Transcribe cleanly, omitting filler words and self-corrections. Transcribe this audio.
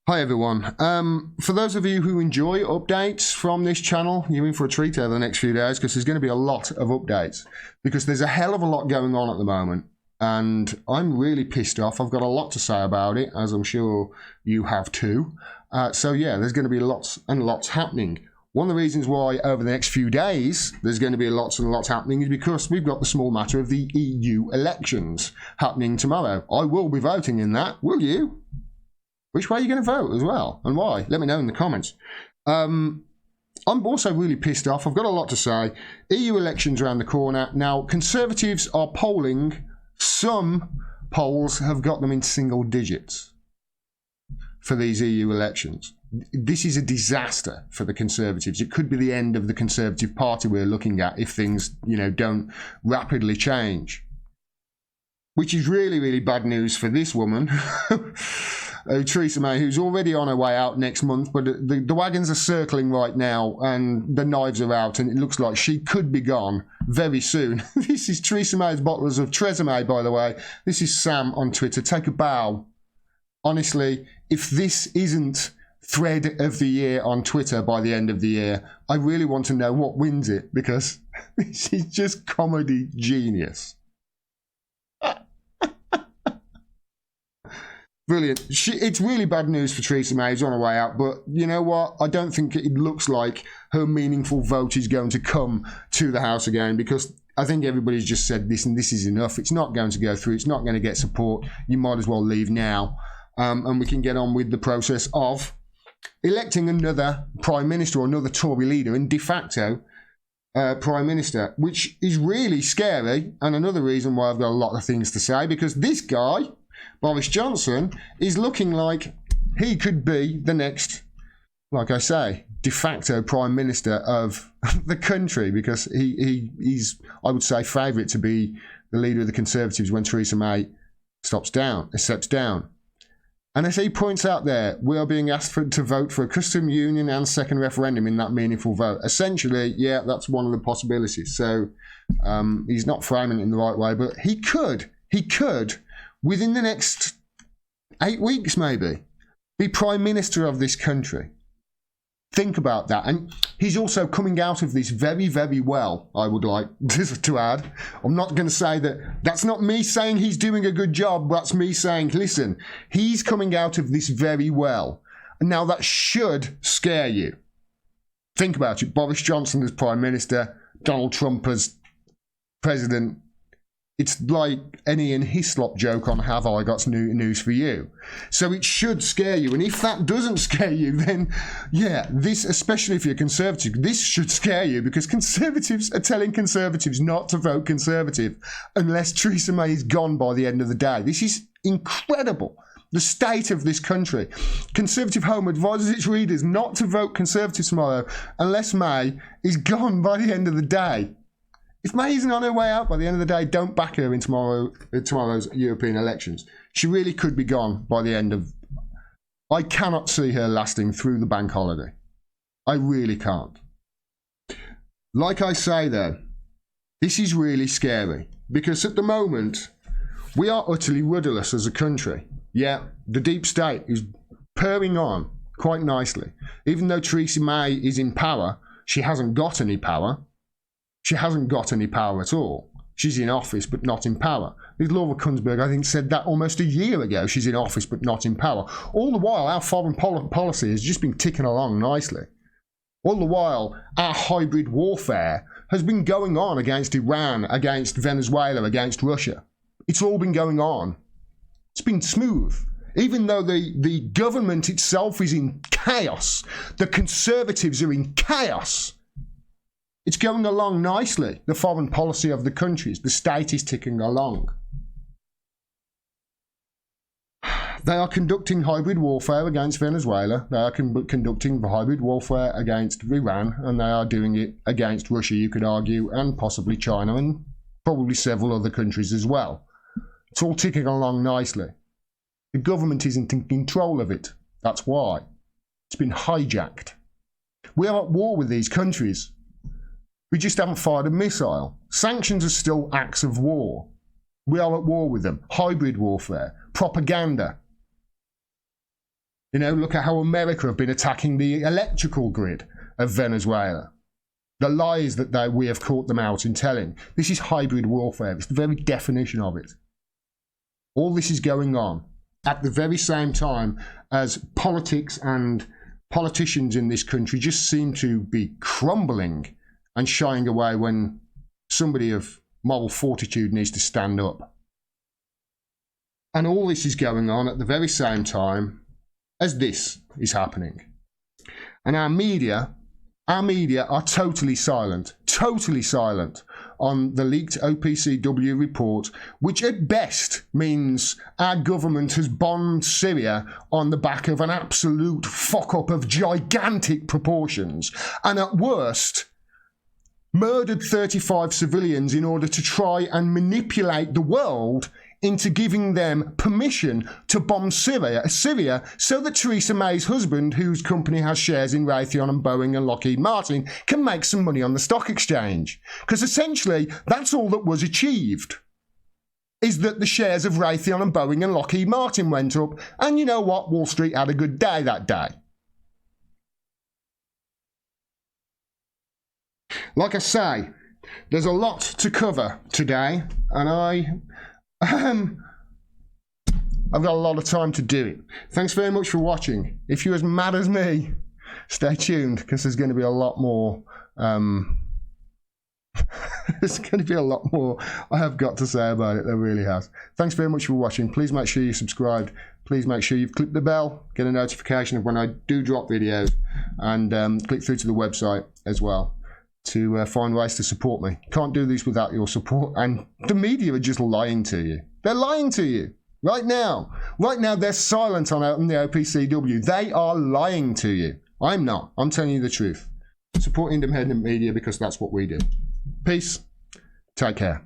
Hi everyone. For those of you who enjoy updates from this channel, you're in for a treat over the next few days because there's going to be a lot of updates because there's a hell of a lot going on at the moment and I'm really pissed off. I've got a lot to say about it, as I'm sure you have too. So yeah, there's going to be lots and lots happening. One of the reasons why over the next few days there's going to be lots and lots happening is because we've got the small matter of the EU elections happening tomorrow. I will be voting in that. Will you? Which way are you going to vote as well? And why? Let me know in the comments. I'm also really pissed off. I've got a lot to say. EU elections around the corner. Now, Conservatives are polling. Some polls have got them in single digits for these EU elections. This is a disaster for the Conservatives. It could be the end of the Conservative Party we're looking at if things, don't rapidly change. Which is really, really bad news for this woman. Theresa May, who's already on her way out next month, but the wagons are circling right now and the knives are out and it looks like she could be gone very soon. This is Theresa May's bottlers of Theresa May, by the way. This is Sam on Twitter. Take a bow. Honestly, if this isn't thread of the year on Twitter by the end of the year, I really want to know what wins it because this is just comedy genius. Brilliant. It's really bad news for Theresa May. She's on her way out, but you know what? I don't think it looks like her meaningful vote is going to come to the House again because I think everybody's just said this and this is enough. It's not going to go through. It's not going to get support. You might as well leave now and we can get on with the process of electing another Prime Minister or another Tory leader and de facto Prime Minister, which is really scary and another reason why I've got a lot of things to say because this guy, Boris Johnson, is looking like he could be the next, like I say, de facto Prime Minister of the country because he's, I would say, favourite to be the leader of the Conservatives when Theresa May steps down. And as he points out there, we are being asked to vote for a custom union and second referendum in that meaningful vote. Essentially, yeah, that's one of the possibilities. So he's not framing it in the right way, but he could, within the next 8 weeks maybe, be Prime Minister of this country. Think about that. And he's also coming out of this very, very well, I would like to add. I'm not going to say that's not me saying he's doing a good job. That's me saying, listen, he's coming out of this very well. And now that should scare you. Think about it. Boris Johnson as Prime Minister, Donald Trump as President. It's like an Ian Hislop joke on Have I Got News for You. So it should scare you. And if that doesn't scare you, then, yeah, this, especially if you're Conservative, this should scare you because Conservatives are telling Conservatives not to vote Conservative unless Theresa May is gone by the end of the day. This is incredible. The state of this country. Conservative Home advises its readers not to vote Conservative tomorrow unless May is gone by the end of the day. If May isn't on her way out by the end of the day, don't back her in tomorrow's European elections. She really could be gone by the end of... I cannot see her lasting through the bank holiday. I really can't. Like I say though, this is really scary because at the moment, we are utterly rudderless as a country. Yeah, the deep state is purring on quite nicely. Even though Theresa May is in power, she hasn't got any power. She hasn't got any power at all. She's in office, but not in power. Laura Kunsberg, I think, said that almost a year ago. She's in office, but not in power. All the while, our foreign policy has just been ticking along nicely. All the while, our hybrid warfare has been going on against Iran, against Venezuela, against Russia. It's all been going on. It's been smooth. Even though the government itself is in chaos, the Conservatives are in chaos. It's going along nicely, the foreign policy of the countries. The state is ticking along. They are conducting hybrid warfare against Venezuela. They are conducting hybrid warfare against Iran. And they are doing it against Russia, you could argue, and possibly China, and probably several other countries as well. It's all ticking along nicely. The government isn't in control of it. That's why. It's been hijacked. We are at war with these countries. We just haven't fired a missile. Sanctions are still acts of war. We are at war with them. Hybrid warfare. Propaganda. You know, look at how America have been attacking the electrical grid of Venezuela. The lies that we have caught them out in telling. This is hybrid warfare. It's the very definition of it. All this is going on at the very same time as politics and politicians in this country just seem to be crumbling and shying away when somebody of moral fortitude needs to stand up. And all this is going on at the very same time as this is happening. And our media are totally silent on the leaked OPCW report, which at best means our government has bombed Syria on the back of an absolute fuck-up of gigantic proportions, and at worst, murdered 35 civilians in order to try and manipulate the world into giving them permission to bomb Syria so that Theresa May's husband, whose company has shares in Raytheon and Boeing and Lockheed Martin, can make some money on the stock exchange. Because essentially, that's all that was achieved, is that the shares of Raytheon and Boeing and Lockheed Martin went up, and you know what? Wall Street had a good day that day. Like I say, there's a lot to cover today, and I've got a lot of time to do it. Thanks very much for watching. If you're as mad as me, stay tuned, because there's going to be a lot more. There's going to be a lot more I have got to say about it. There really has. Thanks very much for watching. Please make sure you're subscribed. Please make sure you've clicked the bell, get a notification of when I do drop videos, and click through to the website as well to find ways to support me. Can't do this without your support, and the media are just lying to you. They're lying to you right now. Right now, they're silent on the OPCW. They are lying to you. I'm not. I'm telling you the truth. Support independent media, because that's what we do. Peace. Take care.